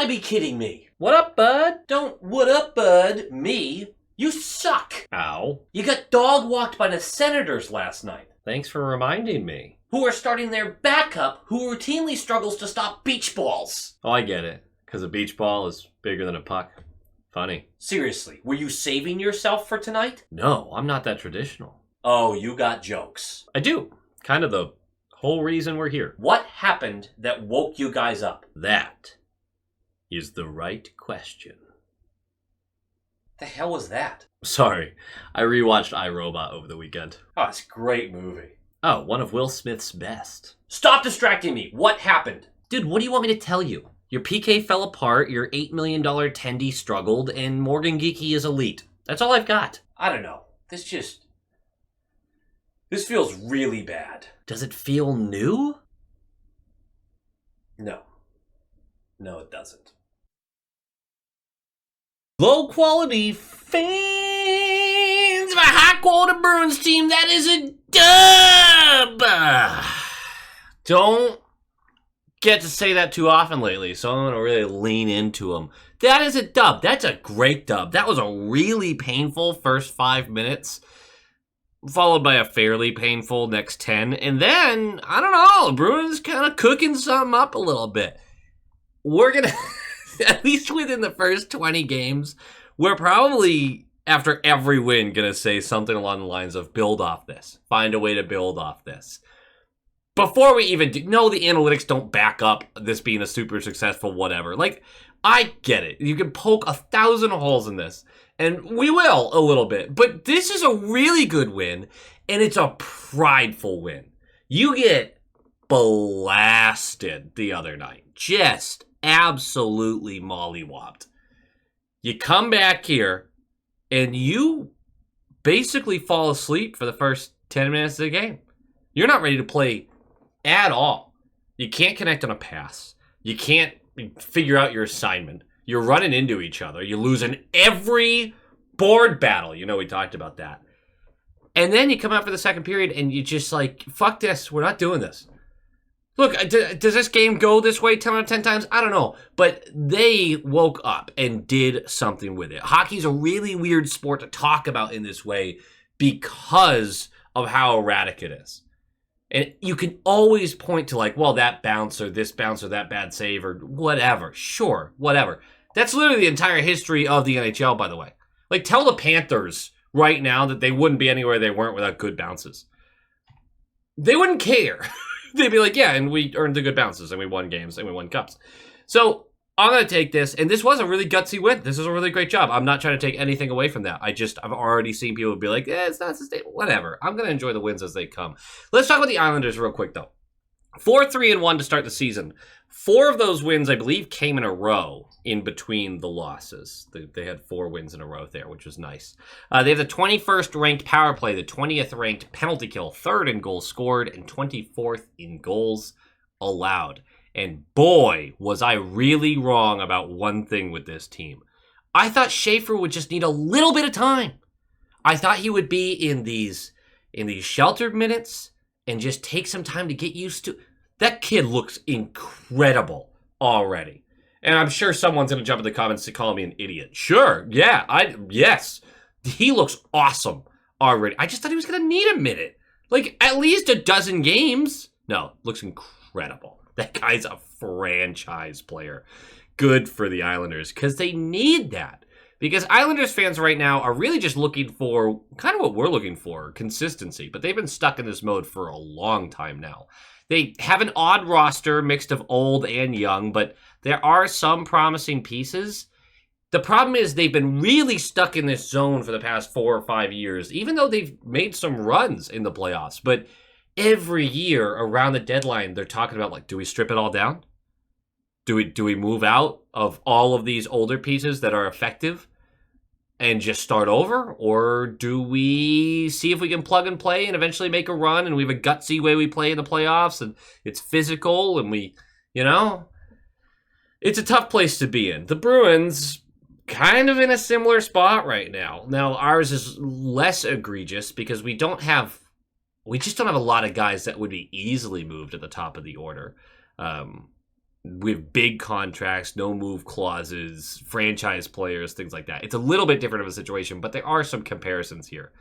gotta be kidding me. What up, bud? Don't what up, bud, me. You suck. Ow. You got dog walked by the Senators last night, Thanks for reminding me. who are starting their backup, who routinely struggles to stop beach balls. Oh, I get it. Because a beach ball is bigger than a puck. Funny. Seriously, were you saving yourself for tonight? No, I'm not that traditional. Oh, you got jokes. I do. Kind of the whole reason we're here. What happened that woke you guys up? That is the right question. The hell was that? Sorry, I rewatched iRobot over the weekend. Oh, it's a great movie. Oh, one of Will Smith's best. Stop distracting me. What happened? Dude, what do you want me to tell you? Your PK fell apart, your $8 million Tendy struggled, and Morgan Geeky is elite. That's all I've got. I don't know. This feels really bad. Does it feel new? No. No, it doesn't. Low quality fans of a high quality Bruins team, that is a dub! Don't get to say that too often lately, so I'm going to really lean into them. That is a dub. That's a great dub. That was a really painful first 5 minutes, followed by a fairly painful next 10. And then, I don't know, the Bruins kind of cooking something up a little bit. We're going to, at least within the first 20 games, we're probably, after every win, going to say something along the lines of build off this. Find a way to build off this. Before we even do, no, the analytics don't back up this being a super successful whatever. Like, I get it. You can poke 1,000 holes in this, and we will a little bit. But this is a really good win, and it's a prideful win. You get blasted the other night. Just absolutely mollywopped. You come back here, and you basically fall asleep for the first 10 minutes of the game. You're not ready to play at all. You can't connect on a pass. You can't figure out your assignment. You're running into each other. You're losing every board battle. You know, we talked about that. And then you come out for the second period and you just like, fuck this. We're not doing this. Look, does this game go this way 10 out of 10 times? I don't know. But they woke up and did something with it. Hockey's a really weird sport to talk about in this way because of how erratic it is. And you can always point to like, well, that bounce or this bounce or that bad save or whatever. Sure, whatever. That's literally the entire history of the NHL, by the way. Like, tell the Panthers right now that they wouldn't be anywhere they weren't without good bounces. They wouldn't care. They'd be like, yeah, and we earned the good bounces and we won games and we won cups. So I'm going to take this, and this was a really gutsy win. This is a really great job. I'm not trying to take anything away from that. I've already seen people be like, it's not sustainable. Whatever. I'm going to enjoy the wins as they come. Let's talk about the Islanders real quick, though. 4-3-1 to start the season. 4 of those wins, I believe, came in a row in between the losses. They had 4 wins in a row there, which was nice. They have the 21st ranked power play, the 20th ranked penalty kill, 3rd in goals scored, and 24th in goals allowed. And boy, was I really wrong about one thing with this team. I thought Schaefer would just need a little bit of time. I thought he would be in these sheltered minutes and just take some time to get used to. That kid looks incredible already. And I'm sure someone's going to jump in the comments to call me an idiot. Sure, yeah, yes. He looks awesome already. I just thought he was going to need a minute. Like, at least a dozen games. No, looks incredible. That guy's a franchise player. Good for the Islanders, because they need that. Because Islanders fans right now are really just looking for kind of what we're looking for, consistency. But they've been stuck in this mode for a long time now. They have an odd roster mixed of old and young, but there are some promising pieces. The problem is they've been really stuck in this zone for the past 4 or 5 years, even though they've made some runs in the playoffs. But every year around the deadline, they're talking about, like, do we strip it all down? Do we move out of all of these older pieces that are effective and just start over? Or do we see if we can plug and play and eventually make a run and we have a gutsy way we play in the playoffs and it's physical and we, you know? It's a tough place to be in. The Bruins, kind of in a similar spot right now. Now, ours is less egregious because we just don't have a lot of guys that would be easily moved at the top of the order. with big contracts, no move clauses, franchise players, things like that. It's a little bit different of a situation, but there are some comparisons here.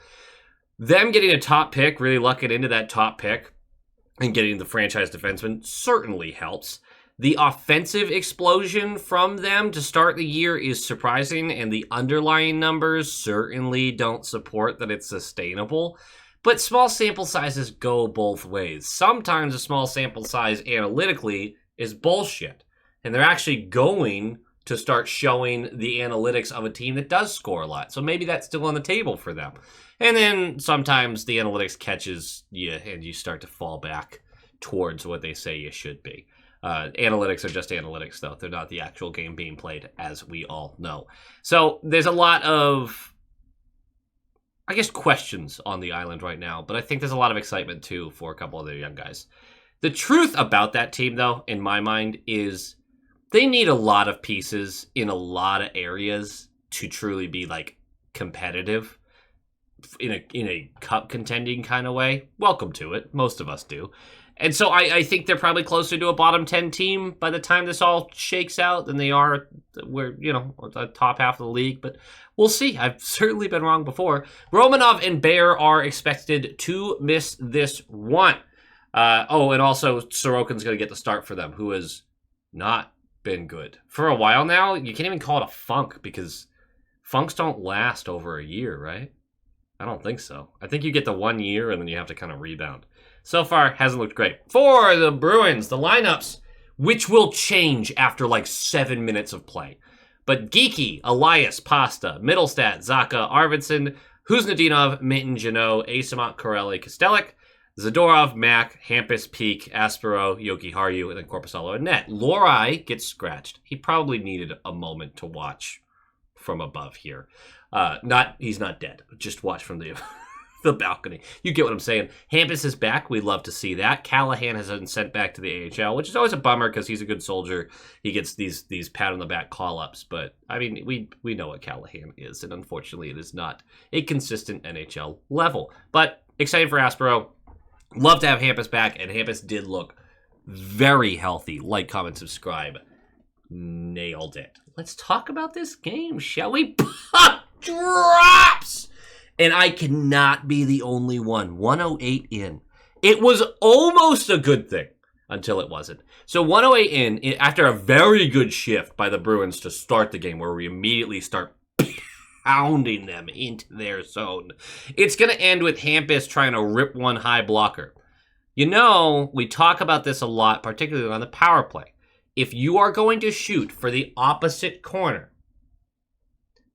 Them getting a top pick, really lucking into that top pick, and getting the franchise defenseman certainly helps. The offensive explosion from them to start the year is surprising, and the underlying numbers certainly don't support that it's sustainable. But small sample sizes go both ways. Sometimes a small sample size analytically is bullshit, and they're actually going to start showing the analytics of a team that does score a lot. So maybe that's still on the table for them. And then sometimes the analytics catches you and you start to fall back towards what they say you should be. Analytics are just analytics, though. They're not the actual game being played, as we all know. So there's a lot of, I guess, questions on the island right now, but I think there's a lot of excitement, too, for a couple of their young guys. The truth about that team, though, in my mind, is they need a lot of pieces in a lot of areas to truly be, like, competitive in a cup contending kind of way. Welcome to it. Most of us do. And so I think they're probably closer to a bottom 10 team by the time this all shakes out than they are where, the top half of the league. But we'll see. I've certainly been wrong before. Romanov and Bear are expected to miss this one. And also Sorokin's going to get the start for them, who has not been good. For a while now, you can't even call it a funk because funks don't last over a year, right? I don't think so. I think you get the 1 year and then you have to kind of rebound. So far, hasn't looked great. For the Bruins, the lineups, which will change after like 7 minutes of play. But Geeky, Elias, Pasta, Middlestat, Zaka, Arvidsson, Huznadinov, Minton, Janot, Asamot, Corelli, Kostelik, Zadorov, Mack, Hampus, Peak, Aspero, Yoki Haru, and then Korpisalo and net. Lorai gets scratched. He probably needed a moment to watch from above here. He's not dead. Just watch from the the balcony. You get what I'm saying. Hampus is back. We'd love to see that. Callahan has been sent back to the AHL, which is always a bummer because he's a good soldier. He gets these pat on the back call-ups, but I mean, we know what Callahan is, and unfortunately it is not a consistent NHL level. But excited for Aspero. Love to have Hampus back, and Hampus did look very healthy. Like, comment, subscribe. Nailed it. Let's talk about this game, shall we? Puck drops! And I cannot be the only one. 108 in. It was almost a good thing until it wasn't. So 108 in, after a very good shift by the Bruins to start the game, where we immediately start pounding them into their zone. It's going to end with Hampus trying to rip one high blocker. We talk about this a lot, particularly on the power play. If you are going to shoot for the opposite corner,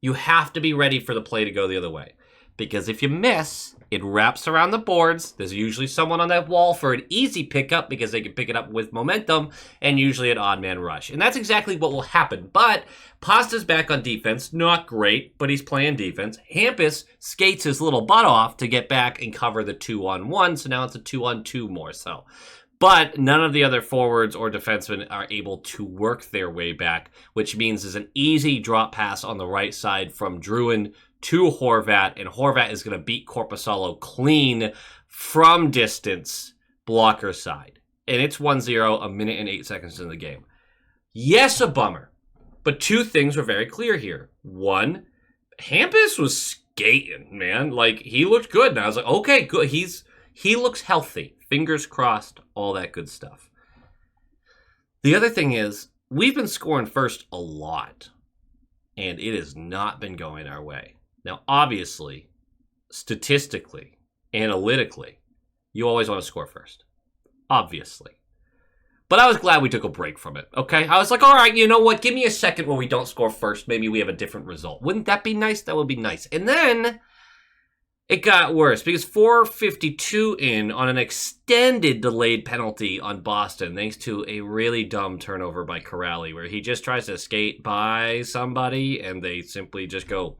you have to be ready for the play to go the other way. Because if you miss, it wraps around the boards. There's usually someone on that wall for an easy pickup because they can pick it up with momentum, and usually an odd man rush. And that's exactly what will happen. But Pasta's back on defense. Not great, but he's playing defense. Hampus skates his little butt off to get back and cover the 2-on-1, so now it's a 2-on-2 more so. But none of the other forwards or defensemen are able to work their way back, which means there's an easy drop pass on the right side from Druin to Horvat, and Horvat is going to beat Korpisalo clean from distance, blocker side. And it's 1-0, a minute and 8 seconds in the game. Yes, a bummer, but two things were very clear here. One, Hampus was skating, man. Like, he looked good, and I was like, okay, good. He looks healthy. Fingers crossed, all that good stuff. The other thing is, we've been scoring first a lot, and it has not been going our way. Now, obviously, statistically, analytically, you always want to score first. Obviously. But I was glad we took a break from it, okay? I was like, all right, you know what? Give me a second where we don't score first. Maybe we have a different result. Wouldn't that be nice? That would be nice. And then it got worse because 4:52 in on an extended delayed penalty on Boston thanks to a really dumb turnover by Corrali where he just tries to skate by somebody and they simply just go,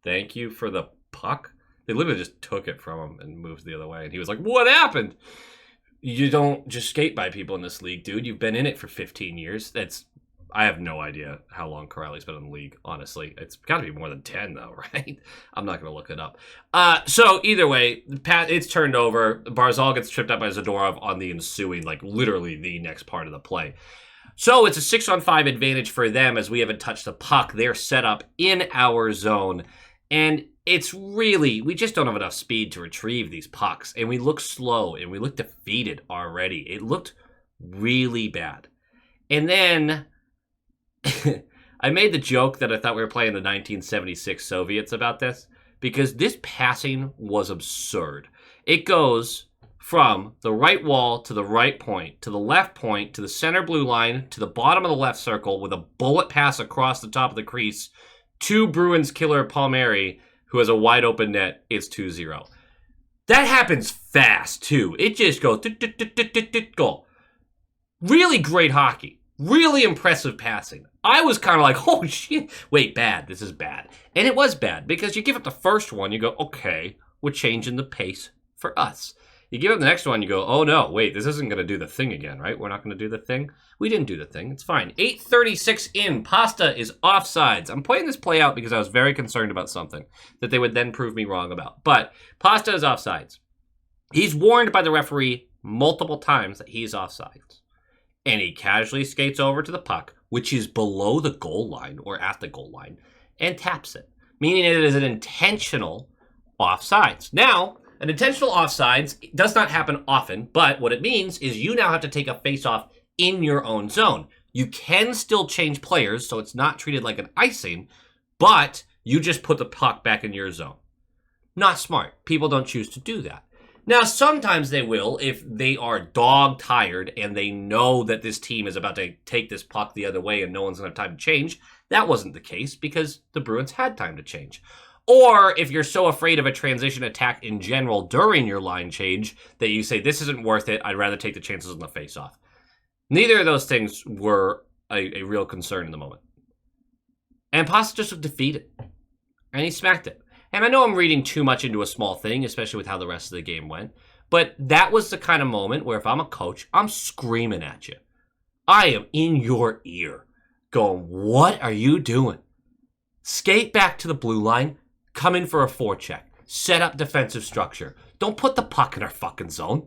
thank you for the puck. They literally just took it from him and moved the other way. And he was like, what happened? You don't just skate by people in this league, dude. You've been in it for 15 years. I have no idea how long Corrali's been in the league, honestly. It's got to be more than 10, though, right? I'm not going to look it up. So either way, it's turned over. Barzal gets tripped up by Zadorov on the ensuing, like literally the next part of the play. So it's a 6-on-5 advantage for them as we haven't touched the puck. They're set up in our zone. And it's really, we just don't have enough speed to retrieve these pucks. And we look slow and we look defeated already. It looked really bad. And then I made the joke that I thought we were playing the 1976 Soviets about this, because this passing was absurd. It goes from the right wall to the right point, to the left point, to the center blue line, to the bottom of the left circle with a bullet pass across the top of the crease to Bruins killer Palmieri, who has a wide open net. It's 2-0. That happens fast, too. It just goes, goal. Really great hockey. Really impressive passing. I was kind of like, oh shit, wait, bad. This is bad. And it was bad because you give up the first one, you go, okay, we're changing the pace for us. You give up the next one, you go, oh no, wait, this isn't going to do the thing again, right? We're not going to do the thing. We didn't do the thing. It's fine. 8:36 in. Pasta is offsides. I'm playing this play out because I was very concerned about something that they would then prove me wrong about. But Pasta is offsides. He's warned by the referee multiple times that he's offsides. And he casually skates over to the puck, which is below the goal line or at the goal line, and taps it, meaning it is an intentional offsides. Now, an intentional offsides does not happen often, but what it means is you now have to take a face-off in your own zone. You can still change players, so it's not treated like an icing, but you just put the puck back in your zone. Not smart. People don't choose to do that. Now, sometimes they will if they are dog-tired and they know that this team is about to take this puck the other way and no one's going to have time to change. That wasn't the case because the Bruins had time to change. Or if you're so afraid of a transition attack in general during your line change that you say, this isn't worth it, I'd rather take the chances on the face-off. Neither of those things were a real concern in the moment. And Pasta just looked defeated. And he smacked it. And I know I'm reading too much into a small thing, especially with how the rest of the game went. But that was the kind of moment where if I'm a coach, I'm screaming at you. I am in your ear going, what are you doing? Skate back to the blue line. Come in for a forecheck. Set up defensive structure. Don't put the puck in our fucking zone.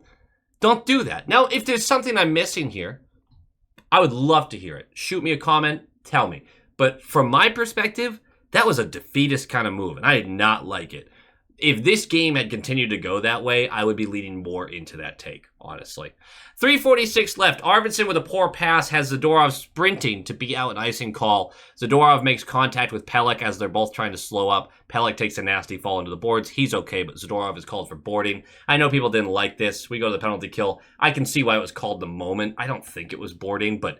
Don't do that. Now, if there's something I'm missing here, I would love to hear it. Shoot me a comment. Tell me. But from my perspective, that was a defeatist kind of move, and I did not like it. If this game had continued to go that way, I would be leaning more into that take, honestly. 3:46 left. Arvidsson with a poor pass has Zadorov sprinting to be out an icing call. Zadorov makes contact with Pelech as they're both trying to slow up. Pelech takes a nasty fall into the boards. He's okay, but Zadorov is called for boarding. I know people didn't like this. We go to the penalty kill. I can see why it was called the moment. I don't think it was boarding, but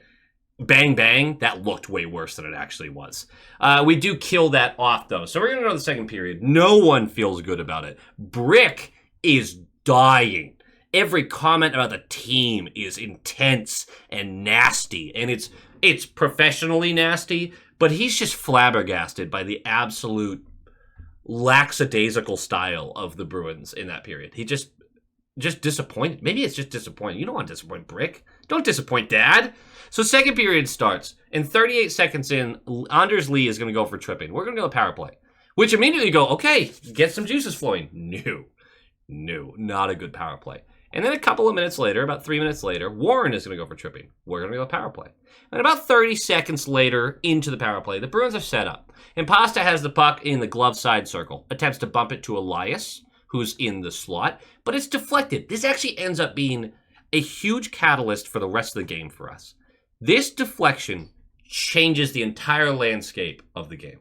bang, bang, that looked way worse than it actually was. We do kill that off, though. So we're going to go to the second period. No one feels good about it. Brick is dying. Every comment about the team is intense and nasty. And it's professionally nasty, but he's just flabbergasted by the absolute lackadaisical style of the Bruins in that period. He just disappointed. Maybe it's just disappointing. You don't want to disappoint Brick. Don't disappoint Dad. So second period starts, and 38 seconds in, Anders Lee is going to go for tripping. We're going to go to power play, which immediately go, okay, get some juices flowing. No, not a good power play. And then a couple of minutes later, about 3 minutes later, Warren is going to go for tripping. We're going to go power play. And about 30 seconds later into the power play, the Bruins are set up. And Pasta has the puck in the glove side circle, attempts to bump it to Elias, who's in the slot, but it's deflected. This actually ends up being a huge catalyst for the rest of the game for us. This deflection changes the entire landscape of the game.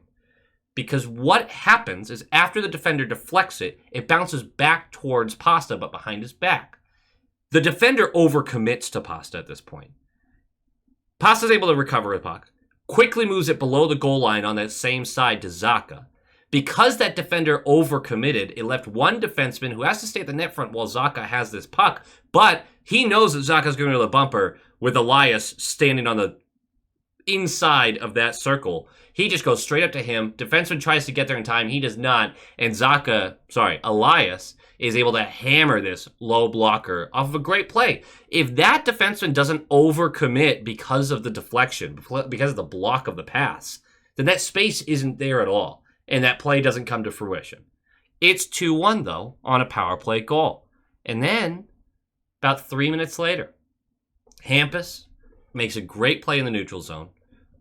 Because what happens is after the defender deflects it, it bounces back towards Pasta, but behind his back. The defender overcommits to Pasta at this point. Pasta's able to recover the puck, quickly moves it below the goal line on that same side to Zacha. Because that defender overcommitted, it left one defenseman who has to stay at the net front while Zacha has this puck, but he knows that Zacha's going to the bumper with Elias standing on the inside of that circle. He just goes straight up to him. Defenseman tries to get there in time. He does not. And Elias is able to hammer this low blocker off of a great play. If that defenseman doesn't overcommit because of the deflection, because of the block of the pass, then that space isn't there at all. And that play doesn't come to fruition. It's 2-1, though, on a power play goal. And then, about 3 minutes later, Hampus makes a great play in the neutral zone,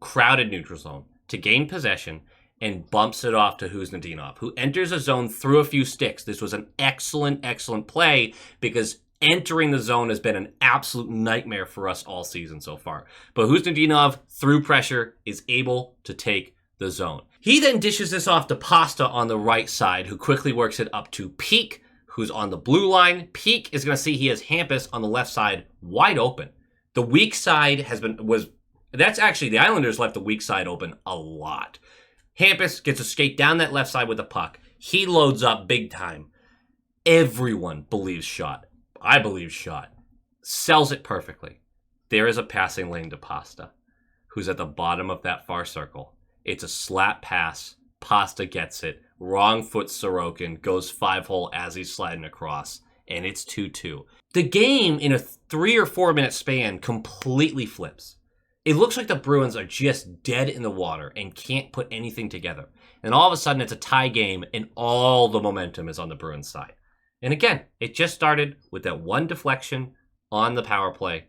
crowded neutral zone, to gain possession, and bumps it off to Huznadinov, who enters a zone through a few sticks. This was an excellent, excellent play because entering the zone has been an absolute nightmare for us all season so far. But Huznadinov, through pressure, is able to take the zone. He then dishes this off to Pasta on the right side, who quickly works it up to Peak, who's on the blue line. Peak is going to see he has Hampus on the left side wide open. The weak side that's actually, the Islanders left the weak side open a lot. Hampus gets a skate down that left side with the puck. He loads up big time. Everyone believes shot. I believe shot. Sells it perfectly. There is a passing lane to Pasta, who's at the bottom of that far circle. It's a slap pass. Pasta gets it. Wrong foot Sorokin goes 5-hole as he's sliding across. And it's 2-2. The game in a 3 or 4 minute span completely flips. It looks like the Bruins are just dead in the water and can't put anything together. And all of a sudden it's a tie game and all the momentum is on the Bruins side. And again, it just started with that one deflection on the power play,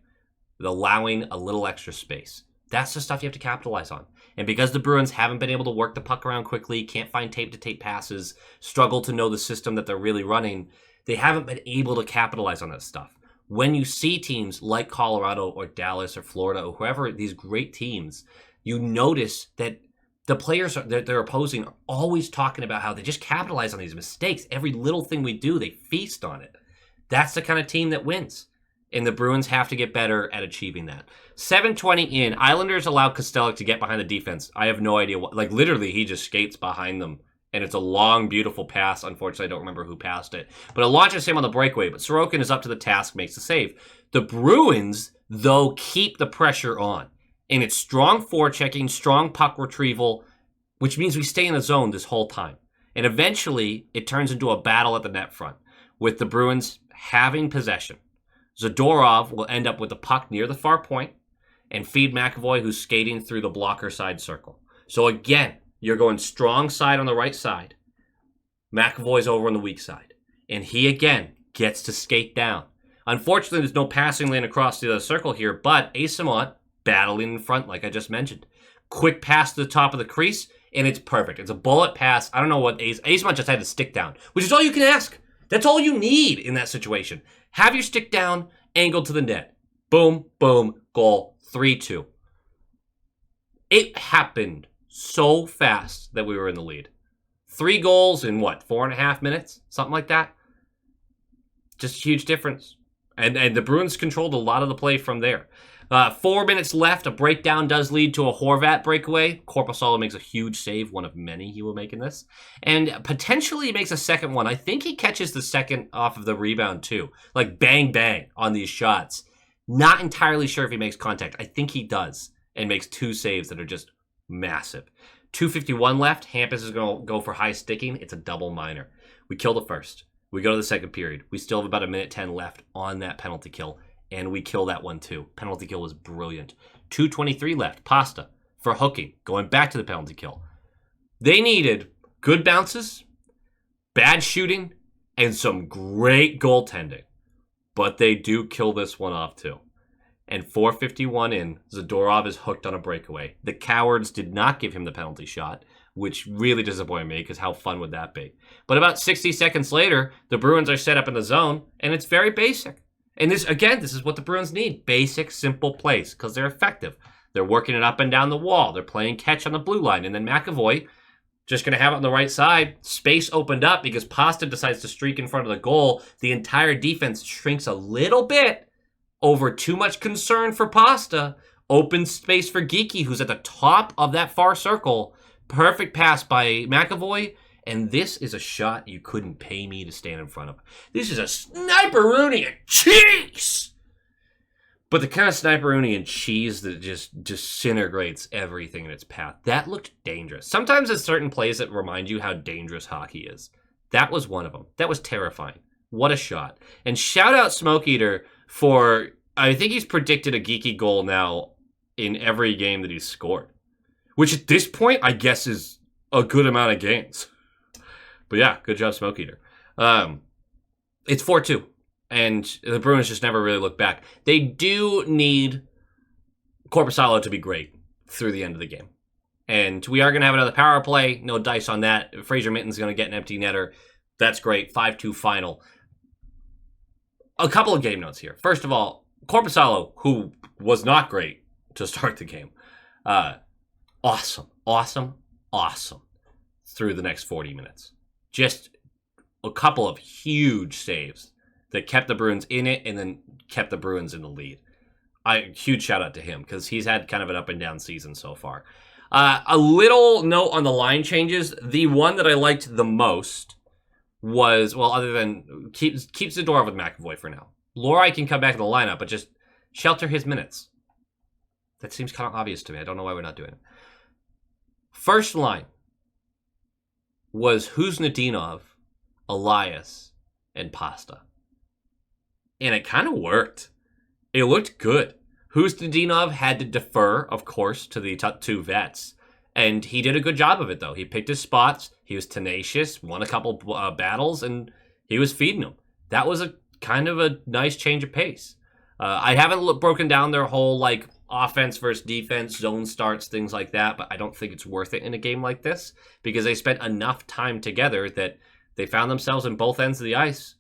allowing a little extra space. That's the stuff you have to capitalize on. And because the Bruins haven't been able to work the puck around quickly, can't find tape-to-tape passes, struggle to know the system that they're really running, they haven't been able to capitalize on that stuff. When you see teams like Colorado or Dallas or Florida or whoever, these great teams, you notice that the players that they're opposing are always talking about how they just capitalize on these mistakes. Every little thing we do, they feast on it. That's the kind of team that wins. And the Bruins have to get better at achieving that. 7:20 in, Islanders allow Kostelic to get behind the defense. I have no idea what, literally he just skates behind them. And it's a long, beautiful pass. Unfortunately, I don't remember who passed it. But it launches him on the breakaway. But Sorokin is up to the task, makes the save. The Bruins, though, keep the pressure on. And it's strong forechecking, strong puck retrieval, which means we stay in the zone this whole time. And eventually, it turns into a battle at the net front, with the Bruins having possession. Zadorov will end up with the puck near the far point and feed McAvoy, who's skating through the blocker side circle. So again, you're going strong side on the right side. McAvoy's over on the weak side. And he, again, gets to skate down. Unfortunately, there's no passing lane across the other circle here, but Asamont battling in front, like I just mentioned. Quick pass to the top of the crease, and it's perfect. It's a bullet pass. I don't know what Asamont just had to stick down, which is all you can ask. That's all you need in that situation. Have your stick down, angled to the net. Boom, boom, goal, 3-2. It happened so fast that we were in the lead. 3 goals in 4.5 minutes? Something like that. Just a huge difference. And the Bruins controlled a lot of the play from there. 4 minutes left. A breakdown does lead to a Horvat breakaway. Korpisalo makes a huge save, one of many he will make in this. And potentially he makes a second one. I think he catches the second off of the rebound too. Like bang, bang on these shots. Not entirely sure if he makes contact. I think he does. And makes 2 saves that are just massive. 2:51 left. Hampus is going to go for high sticking. It's a double minor. We kill the first. We go to the second period. We still have about 1:10 left on that penalty kill. And we kill that one too. Penalty kill was brilliant. 2:23 left. Pasta for hooking. Going back to the penalty kill. They needed good bounces, bad shooting, and some great goaltending. But they do kill this one off too. And 4:51 in, Zadorov is hooked on a breakaway. The Cowards did not give him the penalty shot, which really disappointed me because how fun would that be? But about 60 seconds later, the Bruins are set up in the zone, and it's very basic. And this is what the Bruins need. Basic, simple plays because they're effective. They're working it up and down the wall. They're playing catch on the blue line. And then McAvoy, just going to have it on the right side. Space opened up because Pasta decides to streak in front of the goal. The entire defense shrinks a little bit over too much concern for Pasta. Open space for Geeky, who's at the top of that far circle. Perfect pass by McAvoy. And this is a shot you couldn't pay me to stand in front of. This is a sniper-rooney and cheese! But the kind of sniper-rooney and cheese that just disintegrates everything in its path. That looked dangerous. Sometimes there's certain plays that remind you how dangerous hockey is. That was one of them. That was terrifying. What a shot. And shout out Smoke Eater for, I think he's predicted a Geeky goal now in every game that he's scored. Which at this point, I guess is a good amount of games. But yeah, good job, Smoke Eater. It's 4-2, and the Bruins just never really look back. They do need Korpisalo to be great through the end of the game. And we are going to have another power play. No dice on that. Fraser Minton's going to get an empty netter. That's great. 5-2 final. A couple of game notes here. First of all, Korpisalo, who was not great to start the game, awesome through the next 40 minutes. Just a couple of huge saves that kept the Bruins in it and then kept the Bruins in the lead. Huge shout out to him because he's had kind of an up and down season so far. A little note on the line changes. The one that I liked the most was, well, other than keeps Zadorov with McAvoy for now. Lohrei can come back in the lineup, but just shelter his minutes. That seems kind of obvious to me. I don't know why we're not doing it. First line was Kuznetsov, Elias, and Pasta. And it kind of worked. It looked good. Kuznetsov had to defer, of course, to the two vets. And he did a good job of it, though. He picked his spots. He was tenacious, won a couple battles, and he was feeding them. That was a kind of a nice change of pace. I haven't broken down their whole, like, offense versus defense, zone starts, things like that, but I don't think it's worth it in a game like this because they spent enough time together that they found themselves in both ends of the ice.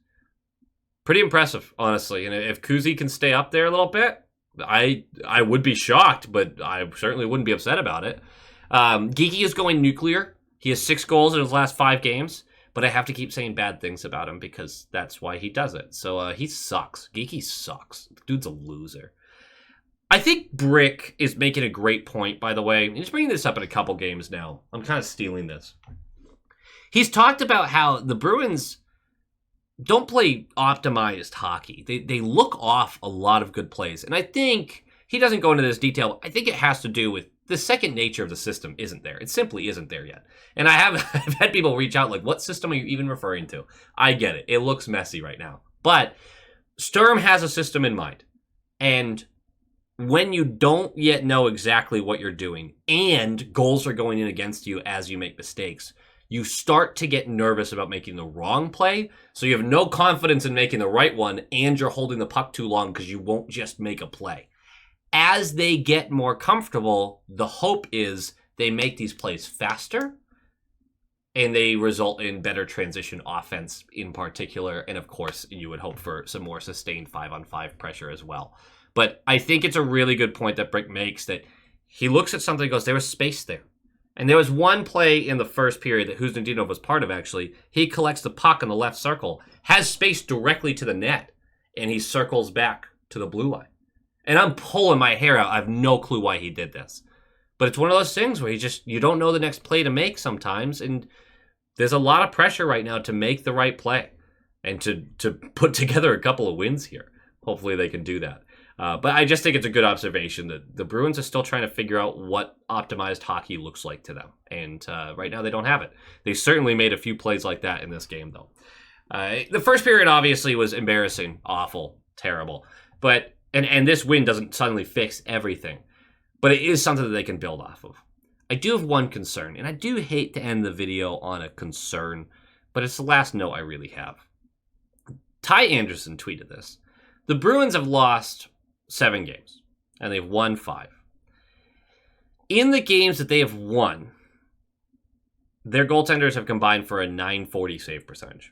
Pretty impressive, honestly. And if Kuzi can stay up there a little bit, I would be shocked, but I certainly wouldn't be upset about it. Geeky is going nuclear. He has 6 goals in his last 5 games, but I have to keep saying bad things about him because that's why he does it. So he sucks. Geeky sucks. The dude's a loser. I think Brick is making a great point, by the way. He's bringing this up in a couple games now. I'm kind of stealing this. He's talked about how the Bruins don't play optimized hockey. They look off a lot of good plays. And I think, he doesn't go into this detail, I think it has to do with the second nature of the system isn't there. It simply isn't there yet. And I've had people reach out like, what system are you even referring to? I get it. It looks messy right now. But Sturm has a system in mind. And when you don't yet know exactly what you're doing and goals are going in against you as you make mistakes, you start to get nervous about making the wrong play. So you have no confidence in making the right one and you're holding the puck too long because you won't just make a play. As they get more comfortable, the hope is they make these plays faster and they result in better transition offense in particular. And of course, you would hope for some more sustained 5-on-5 pressure as well. But I think it's a really good point that Brick makes that he looks at something and goes, there was space there. And there was one play in the first period that Kuznetsov was part of, actually. He collects the puck in the left circle, has space directly to the net, and he circles back to the blue line. And I'm pulling my hair out. I have no clue why he did this. But it's one of those things where you don't know the next play to make sometimes. And there's a lot of pressure right now to make the right play and to put together a couple of wins here. Hopefully they can do that. But I just think it's a good observation that the Bruins are still trying to figure out what optimized hockey looks like to them. And right now they don't have it. They certainly made a few plays like that in this game, though. The first period obviously was embarrassing, awful, terrible. But and this win doesn't suddenly fix everything. But it is something that they can build off of. I do have one concern, and I do hate to end the video on a concern, but it's the last note I really have. Ty Anderson tweeted this. The Bruins have lost 7 games, and they've won 5. In the games that they have won, their goaltenders have combined for a .940 save percentage.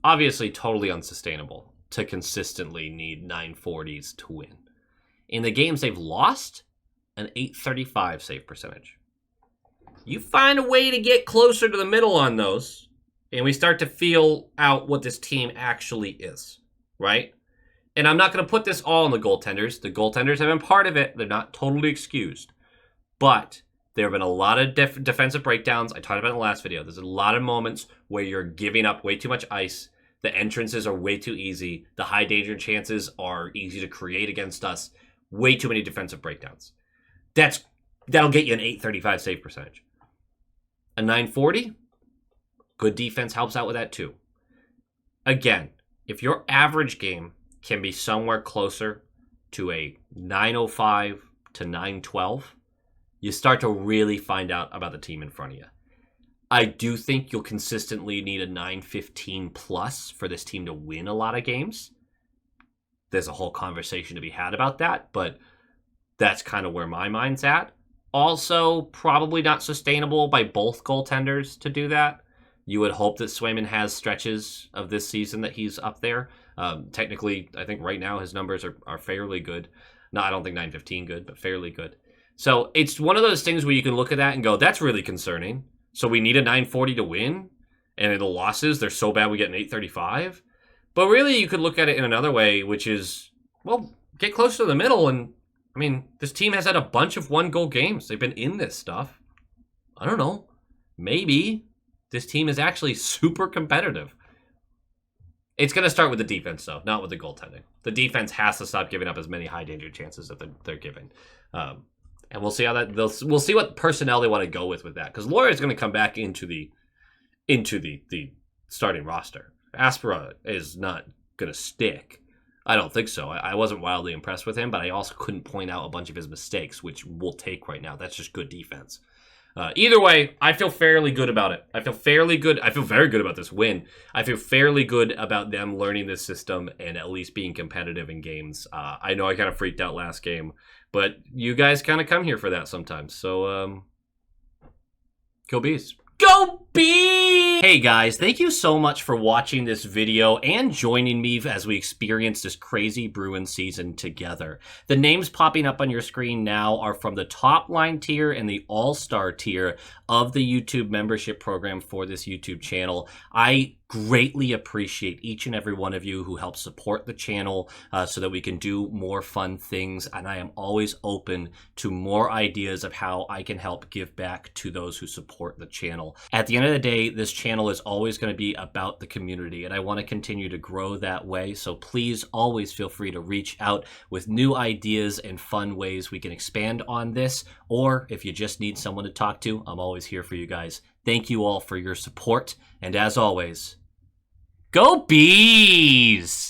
Obviously, totally unsustainable to consistently need 940s to win. In the games they've lost, an .835 save percentage. You find a way to get closer to the middle on those, and we start to feel out what this team actually is, right? And I'm not going to put this all on the goaltenders. The goaltenders have been part of it. They're not totally excused. But there have been a lot of defensive breakdowns. I talked about it in the last video. There's a lot of moments where you're giving up way too much ice. The entrances are way too easy. The high danger chances are easy to create against us. Way too many defensive breakdowns. That'll get you an .835 save percentage. A .940, good defense helps out with that too. Again, if your average game can be somewhere closer to a .905 to .912, you start to really find out about the team in front of you. I do think you'll consistently need a .915 plus for this team to win a lot of games. There's a whole conversation to be had about that, but That's kind of where my mind's at. Also, probably not sustainable by both goaltenders to do that. You would hope that Swayman has stretches of this season that he's up there. Technically, I think right now his numbers are fairly good. No, I don't think 915 good, but fairly good. So it's one of those things where you can look at that and go, that's really concerning. So we need a 940 to win, and the losses, they're so bad we get an 835. But really, you could look at it in another way, which is, well, get close to the middle. And, I mean, this team has had a bunch of one-goal games. They've been in this stuff. I don't know. Maybe this team is actually super competitive. It's going to start with the defense, though, not with the goaltending. The defense has to stop giving up as many high-danger chances that they're giving. And we'll see how that. We'll see what personnel they want to go with that, because Laura is going to come back into the starting roster. Aspera is not going to stick. I don't think so. I wasn't wildly impressed with him, but I also couldn't point out a bunch of his mistakes, which we'll take right now. That's just good defense. Either way, I feel fairly good about it. I feel fairly good. I feel very good about this win. I feel fairly good about them learning this system and at least being competitive in games. I know I kind of freaked out last game, but you guys kind of come here for that sometimes. So, go Bees. Go Bees! Hey guys, thank you so much for watching this video and joining me as we experience this crazy Bruins season together. The names popping up on your screen now are from the top line tier and the all-star tier of the YouTube membership program for this YouTube channel. I greatly appreciate each and every one of you who help support the channel so that we can do more fun things, and I am always open to more ideas of how I can help give back to those who support the channel. At the end of the day, this channel is always going to be about the community, and I want to continue to grow that way, so please always feel free to reach out with new ideas and fun ways we can expand on this, or if you just need someone to talk to, I'm always here for you guys. Thank you all for your support, and as always, go Bees!